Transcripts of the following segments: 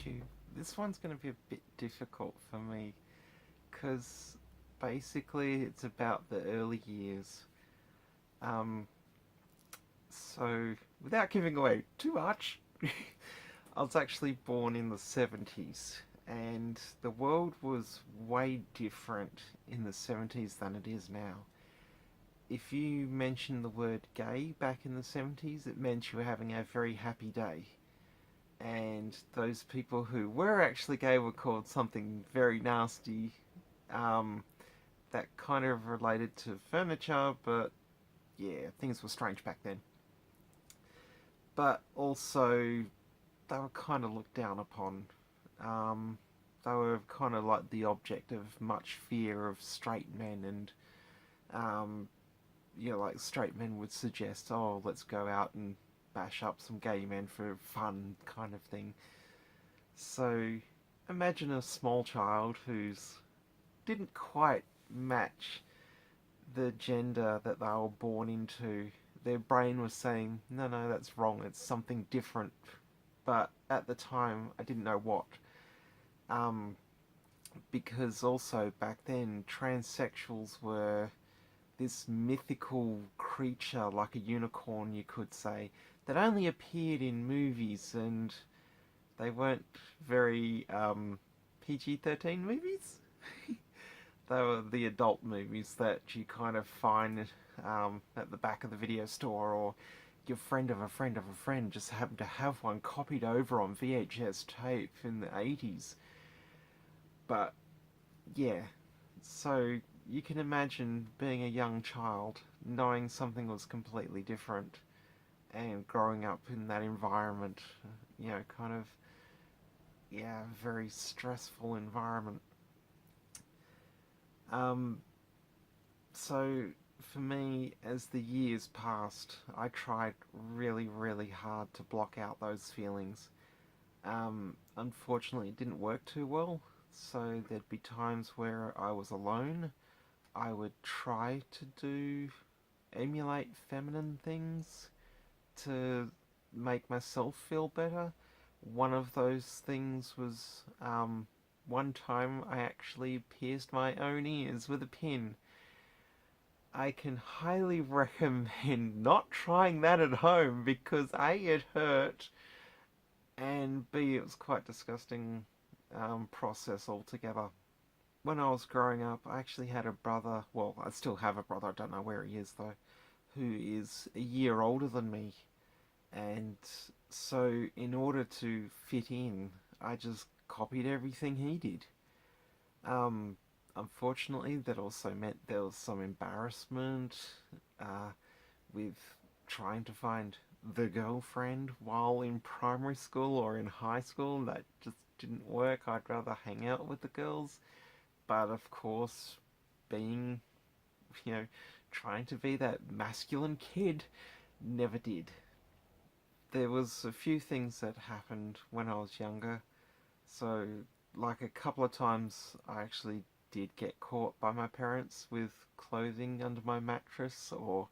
you. This one's going to be a bit difficult for me because basically it's about the early years. Um, so, without giving away too much, I was actually born in the 70s, and the world was way different in the 70s than it is now. If you mentioned the word gay back in the 70s, it meant you were having a very happy day. And those people who were actually gay were called something very nasty, um, that kind of related to furniture, but yeah, things were strange back then. But also, they were kind of looked down upon. Um, they were kind of like the object of much fear of straight men, and um, like straight men would suggest, oh, let's go out and bash up some gay men for fun, kind of thing. So imagine a small child who's didn't quite match the gender that they were born into. Their brain was saying, no, no, that's wrong, it's something different. But at the time, I didn't know what. Um, because also back then, transsexuals were this mythical creature, like a unicorn, you could say, that only appeared in movies, and they weren't very PG-13 movies. They were the adult movies that you kind of find at the back of the video store, or your friend of a friend of a friend just happened to have one copied over on VHS tape in the 80s. But yeah, so you can imagine being a young child, knowing something was completely different, and growing up in that environment, kind of, yeah, very stressful environment. Um, so for me, as the years passed, I tried really, really hard to block out those feelings. Unfortunately, it didn't work too well, so there'd be times where I was alone. I would try to emulate feminine things to make myself feel better. One of those things was one time I actually pierced my own ears with a pin. I can highly recommend not trying that at home because A, it hurt, and B, it was quite disgusting process altogether. When I was growing up, I actually had a brother. Well, I still have a brother. I don't know where he is though. Who is a year older than me, and so in order to fit in, I just copied everything he did. Um, Unfortunately, that also meant there was some embarrassment uh, with trying to find the girlfriend while in primary school or in high school. That just didn't work. I'd rather hang out with the girls. But of course, being, you know, trying to be that masculine kid never did. There was a few things that happened when I was younger. So, like a couple of times, I actually did get caught by my parents with clothing under my mattress, or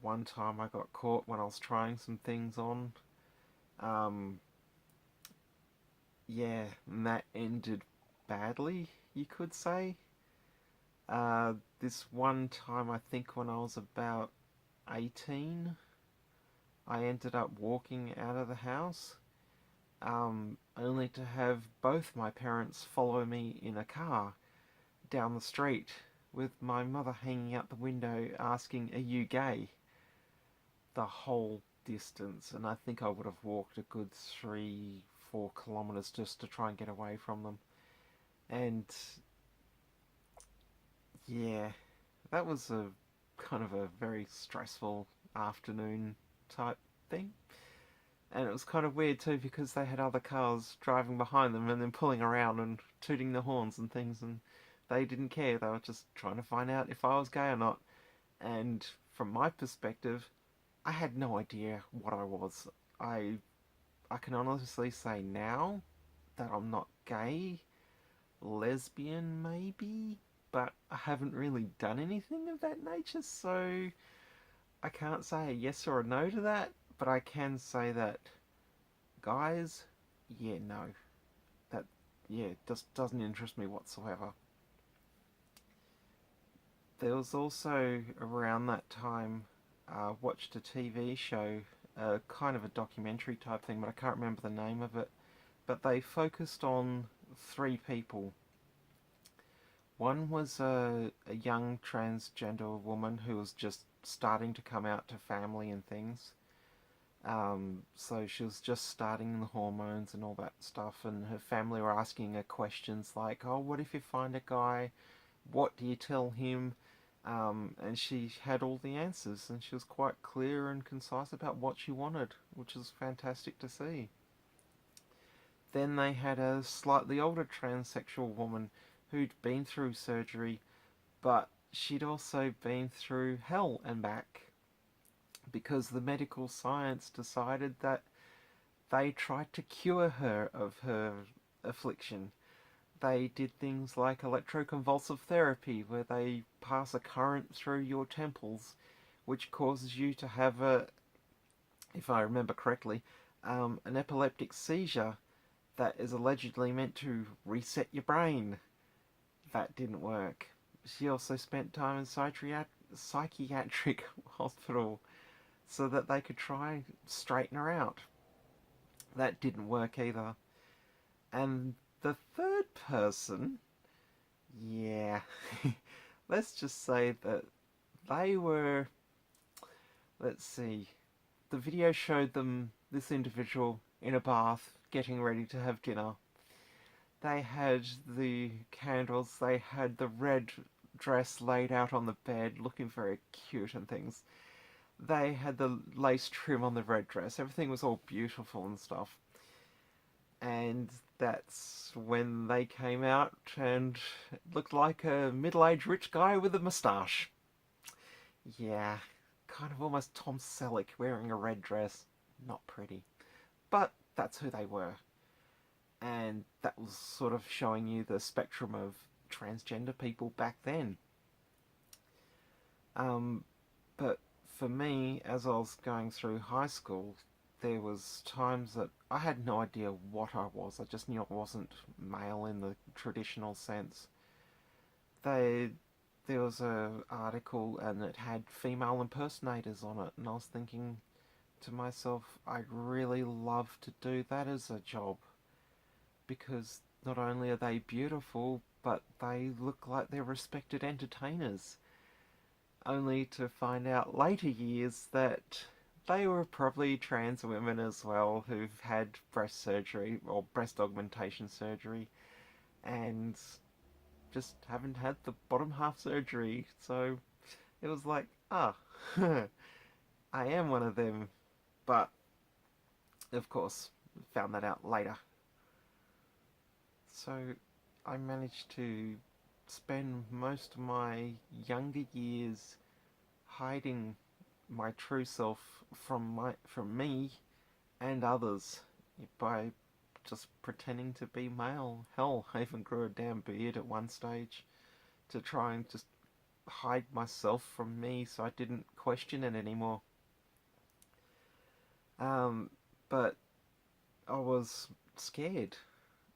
one time I got caught when I was trying some things on. Um, yeah, and that ended badly, you could say. This one time, I think when I was about 18, I ended up walking out of the house, only to have both my parents follow me in a car down the street with my mother hanging out the window asking, "Are you gay?" The whole distance, and I think I would have walked a good 3, 4 kilometers just to try and get away from them. And yeah, that was a kind of a very stressful afternoon type thing. And it was kind of weird too because they had other cars driving behind them and then pulling around and tooting the horns and things, and they didn't care. They were just trying to find out if I was gay or not. And from my perspective, I had no idea what I was. I I can honestly say now that I'm not gay, lesbian maybe, but I haven't really done anything of that nature, so I can't say a yes or a no to that, but I can say that, guys, yeah, no. That, yeah, just doesn't interest me whatsoever. There was also, around that time, watched a TV show, kind of a documentary type thing, but I can't remember the name of it. But they focused on three people. One was a young transgender woman who was just starting to come out to family and things. So she was just starting the hormones and all that stuff, and her family were asking her questions like, "Oh, what if you find a guy? What do you tell him?" And she had all the answers, and she was quite clear and concise about what she wanted, which was fantastic to see. Then they had a slightly older transsexual woman who'd been through surgery, but she'd also been through hell and back because the medical science decided that they tried to cure her of her affliction. They did things like electroconvulsive therapy, where they pass a current through your temples, which causes you to have if I remember correctly, an epileptic seizure that is allegedly meant to reset your brain. That didn't work. She also spent time in psychiatric hospital so that they could try and straighten her out. That didn't work either. And the third person, yeah, let's just say that they were, let's see, the video showed them, this individual in a bath getting ready to have dinner. They had the candles, they had the red dress laid out on the bed looking very cute and things. They had the lace trim on the red dress, everything was all beautiful and stuff. And that's when they came out and looked like a middle-aged rich guy with a moustache. Yeah, kind of almost Tom Selleck wearing a red dress. Not pretty. But that's who they were. And that was sort of showing you the spectrum of transgender people back then. But for me, as I was going through high school, there was times that I had no idea what I was. I just knew I wasn't male in the traditional sense. They There was a article and it had female impersonators on it, and I was thinking to myself, I'd really love to do that as a job, because not only are they beautiful, but they look like they're respected entertainers. Only to find out later years that they were probably trans women as well who've had breast surgery or breast augmentation surgery and just haven't had the bottom half surgery. So it was like, I am one of them. But of course, found that out later. So I managed to spend most of my younger years hiding my true self from me and others by just pretending to be male. Hell, I even grew a damn beard at one stage to try and just hide myself from me so I didn't question it anymore. But I was scared.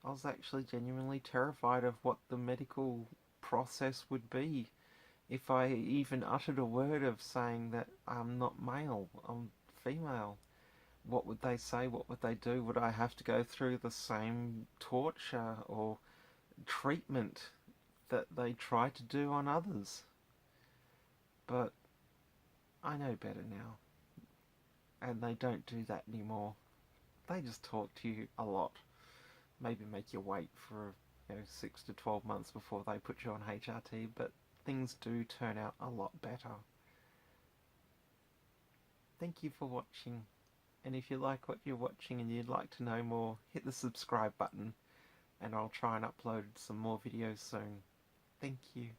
I was actually genuinely terrified of what the medical process would be if I even uttered a word of saying that I'm not male, I'm female. What would they say? What would they do? Would I have to go through the same torture or treatment that they try to do on others? But I know better now, and they don't do that anymore. They just talk to you a lot. Maybe make you wait for 6 to 12 months before they put you on HRT, but things do turn out a lot better. Thank you for watching, and if you like what you're watching and you'd like to know more, hit the subscribe button and I'll try and upload some more videos soon. Thank you.